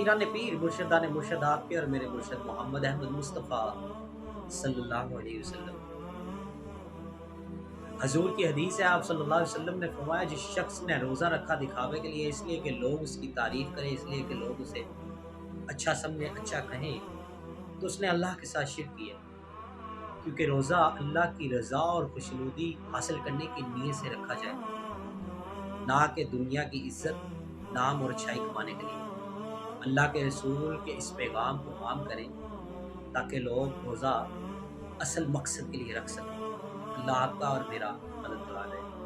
پیران پیر مرشدان مرشد آپ کے اور میرے مرشد محمد احمد مصطفیٰ صلی اللہ علیہ وسلم۔ حضور کی حدیث ہے، آپ صلی اللہ علیہ وسلم نے فرمایا جس شخص نے روزہ رکھا دکھاوے کے لیے، اس لیے کہ لوگ اس کی تعریف کریں، اس لیے کہ لوگ اسے اچھا سمجھیں، اچھا کہیں، تو اس نے اللہ کے ساتھ شرک کیا، کیونکہ روزہ اللہ کی رضا اور خوشنودی حاصل کرنے کی نیت سے رکھا جائے، نہ کہ دنیا کی عزت، نام اور اچھائی کمانے کے لیے۔ اللہ کے رسول کے اس پیغام کو عام کریں تاکہ لوگ روزہ اصل مقصد کے لیے رکھ سکیں۔ اللہ آپ کا اور میرا مددگار ہے۔